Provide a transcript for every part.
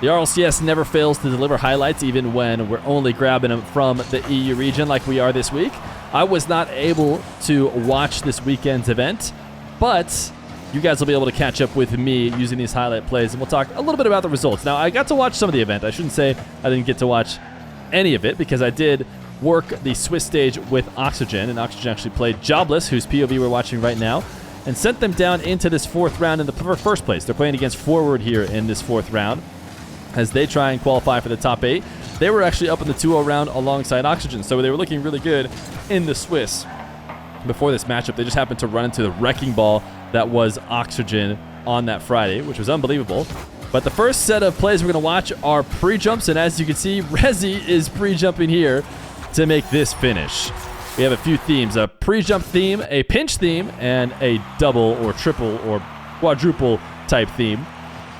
The RLCS never fails to deliver highlights, even when we're only grabbing them from the EU region like we are this week. I was not able to watch this weekend's event, but you guys will be able to catch up with me using these highlight plays, and we'll talk a little bit about the results. Now, I got to watch some of the event. I shouldn't say I didn't get to watch any of it, because I did work the Swiss stage with Oxygen, and Oxygen actually played Jobless, whose POV we're watching right now, and sent them down into this fourth round in the first place. They're playing against Forward here in this fourth round as they try and qualify for the top 8. They were actually up in the 2-0 round alongside Oxygen, so they were looking really good in the Swiss. Before this matchup, they just happened to run into the wrecking ball that was Oxygen on that Friday, which was unbelievable. But the first set of plays we're going to watch are pre-jumps, and as you can see, Rezi is pre-jumping here to make this finish. We have a few themes, a pre-jump theme, a pinch theme, and a double or triple or quadruple type theme.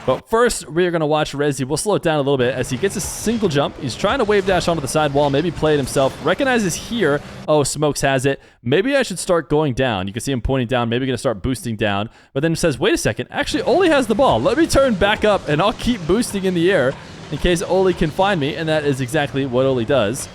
But first, we're going to watch Rezi. We'll slow it down a little bit as he gets a single jump. He's trying to wave dash onto the side wall, maybe play it himself. Recognizes here, oh, Smokes has it. Maybe I should start going down. You can see him pointing down, maybe going to start boosting down. But then says, wait a second, actually, Oli has the ball. Let me turn back up, and I'll keep boosting in the air in case Oli can find me. And that is exactly what Oli does.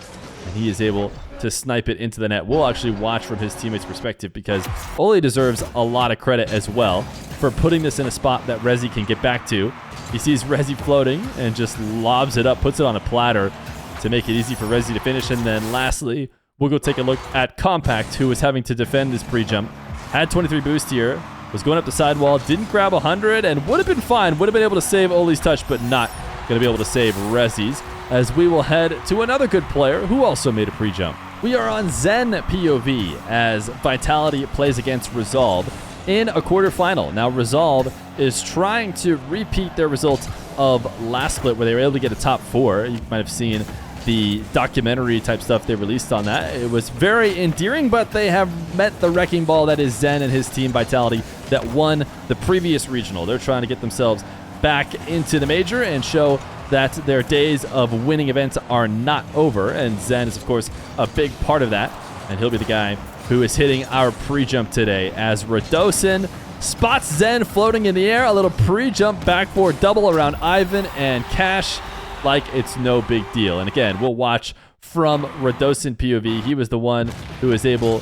And he is able to snipe it into the net. We'll actually watch from his teammates' perspective, because Oli deserves a lot of credit as well for putting this in a spot that Rezi can get back to. He sees Rezi floating and just lobs it up, puts it on a platter to make it easy for Rezi to finish. And then lastly, we'll go take a look at Compact, who was having to defend this pre-jump. Had 23 boost here, was going up the sidewall, didn't grab 100, and would have been fine, would have been able to save Oli's touch, but not going to be able to save Rezi's, as we will head to another good player who also made a pre-jump. We are on Zen POV as Vitality plays against Resolve in a quarterfinal. Now, Resolve is trying to repeat their results of last split, where they were able to get a top 4. You might have seen the documentary type stuff they released on that. It was very endearing, but they have met the wrecking ball that is Zen and his team Vitality that won the previous regional. They're trying to get themselves back into the major and show that their days of winning events are not over, and Zen is, of course, a big part of that, and he'll be the guy who is hitting our pre-jump today as Radosin spots Zen floating in the air, a little pre-jump back forward double around Ivan and Cash like it's no big deal. And again, we'll watch from Radosin POV. He was the one who was able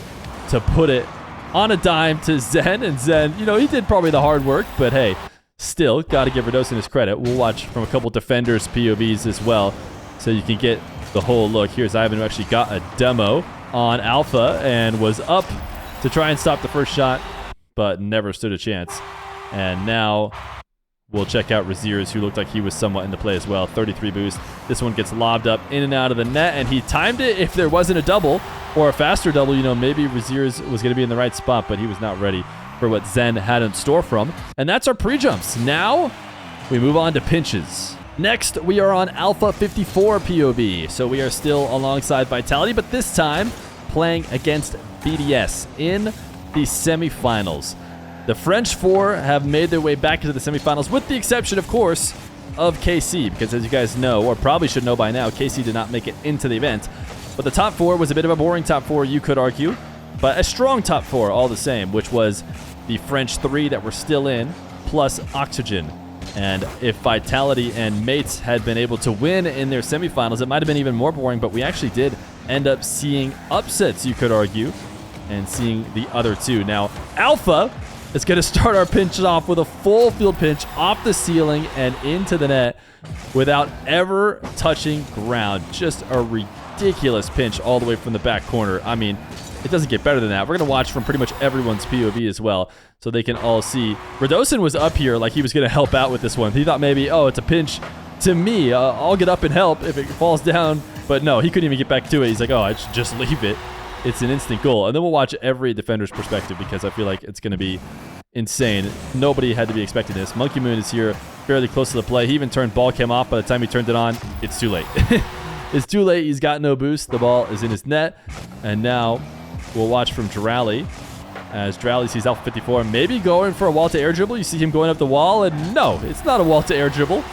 to put it on a dime to Zen, and Zen, you know, he did probably the hard work, but hey, still, got to give Radosin his credit. We'll watch from a couple defenders' POVs as well, so you can get the whole look. Here's Ivan, who actually got a demo on Alpha and was up to try and stop the first shot, but never stood a chance. And now we'll check out Raziers, who looked like he was somewhat in the play as well. 33 boost. This one gets lobbed up in and out of the net, and he timed it. If there wasn't a double or a faster double, you know, maybe Raziers was going to be in the right spot, but he was not ready for what Zen had in store from. And that's our pre-jumps. Now we move on to pinches. Next, we are on Alpha 54 POV. So we are still alongside Vitality, but this time playing against BDS in the semifinals. The French 4 have made their way back into the semifinals, with the exception, of course, of KC, because as you guys know, or probably should know by now, KC did not make it into the event. But the top 4 was a bit of a boring top 4, you could argue, but a strong top 4 all the same, which was the French 3 that were still in, plus Oxygen. And if Vitality and Mates had been able to win in their semifinals, it might have been even more boring, but we actually did end up seeing upsets, you could argue, and seeing the other two. Now, Alpha is going to start our pinches off with a full field pinch off the ceiling and into the net without ever touching ground. Just a ridiculous pinch all the way from the back corner. I mean, it doesn't get better than that. We're going to watch from pretty much everyone's POV as well, so they can all see. Radosin was up here like he was going to help out with this one. He thought maybe, oh, it's a pinch to me. I'll get up and help if it falls down. But no, he couldn't even get back to it. He's like, oh, I should just leave it. It's an instant goal. And then we'll watch every defender's perspective, because I feel like it's going to be insane. Nobody had to be expecting this. Monkey Moon is here fairly close to the play. He even turned ball cam off. By the time he turned it on, it's too late. It's too late. He's got no boost. The ball is in his net. And now we'll watch from Drally as Drally sees Alpha 54 maybe going for a wall to air dribble. You see him going up the wall, and no, it's not a wall to air dribble.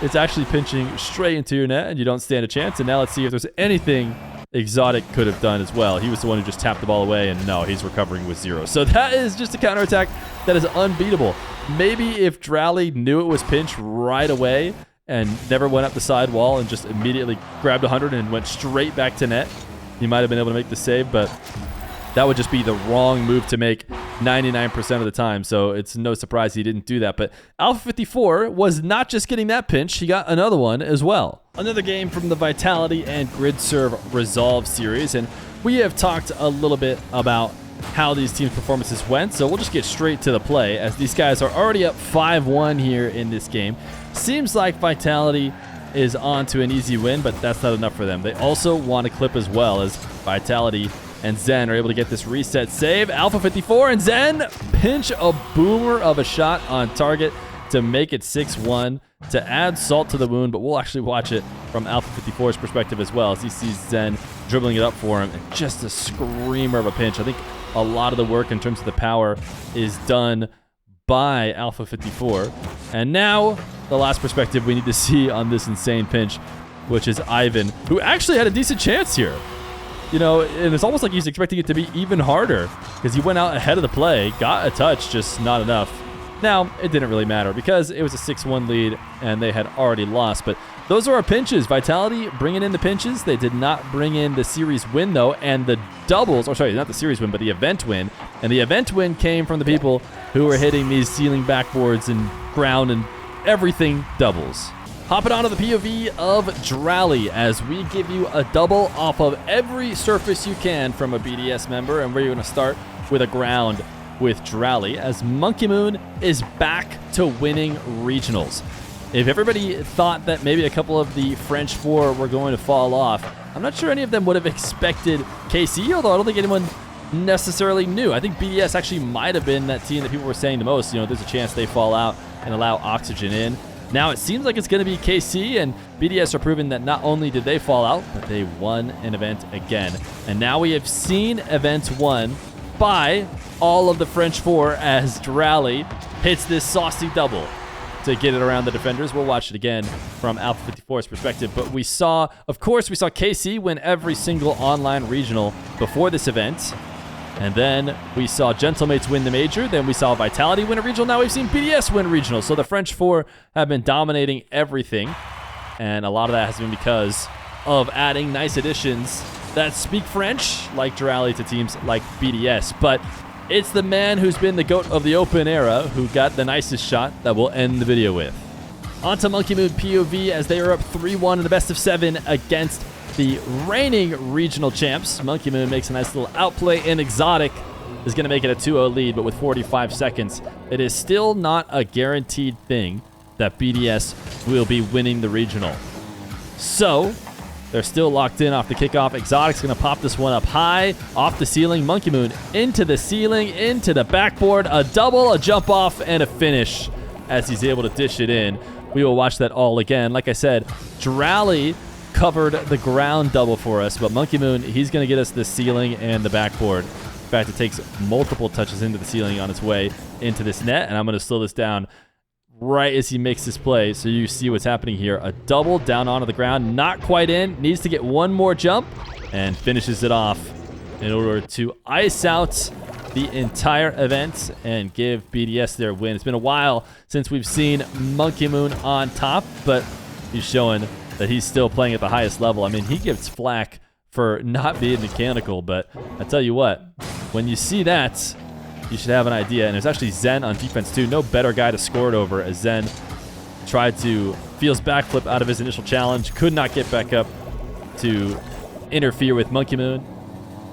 It's actually pinching straight into your net, and you don't stand a chance. And now let's see if there's anything Exotic could have done as well. He was the one who just tapped the ball away, and no, he's recovering with 0. So that is just a counterattack that is unbeatable. Maybe if Drally knew it was pinch right away and never went up the side wall and just immediately grabbed 100 and went straight back to net, he might have been able to make the save, but that would just be the wrong move to make 99% of the time, so it's no surprise he didn't do that. But Alpha 54 was not just getting that pinch, he got another one as well. Another game from the Vitality and GridServe Resolve series, and we have talked a little bit about how these teams' performances went, so we'll just get straight to the play, as these guys are already up 5-1 here in this game. Seems like Vitality is on to an easy win, but that's not enough for them. They also want a clip as well, as Vitality and Zen are able to get this reset save. Alpha 54 and Zen pinch a boomer of a shot on target to make it 6-1 to add salt to the wound, but we'll actually watch it from Alpha 54's perspective as well, as he sees Zen dribbling it up for him, and just a screamer of a pinch. I think a lot of the work in terms of the power is done by Alpha 54. And now the last perspective we need to see on this insane pinch, which is Ivan, who actually had a decent chance here. You know, and it's almost like he's expecting it to be even harder, because he went out ahead of the play, got a touch, just not enough. Now, it didn't really matter because it was a 6-1 lead and they had already lost, but those are our pinches. Vitality bringing in the pinches. They did not bring in the series win, though, and the doubles, or sorry, not the series win, but the event win. And the event win came from the people who were hitting these ceiling backboards and ground and everything doubles. Hopping onto the POV of Drally, as we give you a double off of every surface you can from a BDS member, and we're going to start with a ground with Drally, as Monkey Moon is back to winning regionals. If everybody thought that maybe a couple of the French 4 were going to fall off, I'm not sure any of them would have expected KC, although I don't think anyone necessarily knew. I think BDS actually might have been that team that people were saying the most. You know, there's a chance they fall out and allow Oxygen in. Now it seems like it's going to be KC, and BDS are proving that not only did they fall out, but they won an event again. And now we have seen events won by all of the French 4 as Drally hits this saucy double to get it around the defenders. We'll watch it again from Alpha 54's perspective. But we saw, of course, we saw KC win every single online regional before this event. And then we saw Gentlemates win the major. Then we saw Vitality win a regional. Now we've seen BDS win a regional. So the French 4 have been dominating everything. And a lot of that has been because of adding nice additions that speak French, like Drally, to teams like BDS. But it's the man who's been the GOAT of the open era who got the nicest shot that we'll end the video with. On to Monkey Moon POV, as they are up 3-1 in the best of 7 against the reigning regional champs. Monkey Moon makes a nice little outplay, and Exotic is going to make it a 2-0 lead, but with 45 seconds, it is still not a guaranteed thing that BDS will be winning the regional. So they're still locked in off the kickoff. Exotic's going to pop this one up high, off the ceiling. Monkey Moon into the ceiling, into the backboard. A double, a jump off, and a finish as he's able to dish it in. We will watch that all again. Like I said, Drally covered the ground double for us, but Monkey Moon, he's going to get us the ceiling and the backboard. In fact, it takes multiple touches into the ceiling on its way into this net, and I'm going to slow this down right as he makes this play so you see what's happening here. A double down onto the ground, not quite in, needs to get one more jump, and finishes it off in order to ice out the entire event and give BDS their win. It's been a while since we've seen Monkey Moon on top, but he's showing that he's still playing at the highest level. I mean, he gives flack for not being mechanical, but I tell you what, when you see that, you should have an idea. And there's actually Zen on defense too. No better guy to score it over, as Zen tried to Feel's backflip out of his initial challenge, could not get back up to interfere with Monkey Moon,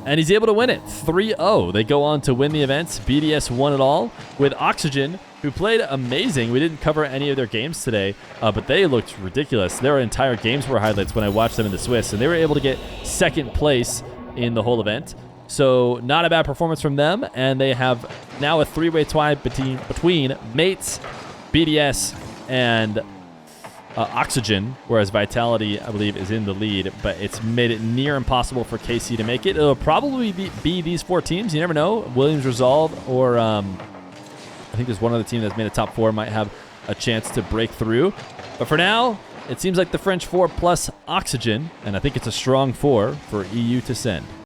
and he's able to win it 3-0. They go on to win the events. BDS won it all with Oxygen, who played amazing. We didn't cover any of their games today, but they looked ridiculous. Their entire games were highlights when I watched them in the Swiss, and they were able to get second place in the whole event. So not a bad performance from them, and they have now a three-way tie between Mates, BDS, and Oxygen, whereas Vitality, I believe, is in the lead, but it's made it near impossible for KC to make it. It'll probably be these 4 teams. You never know. Williams Resolve, or I think there's one other team that's made a top 4 might have a chance to break through. But for now, it seems like the French 4 plus Oxygen, and I think it's a strong 4 for EU to send.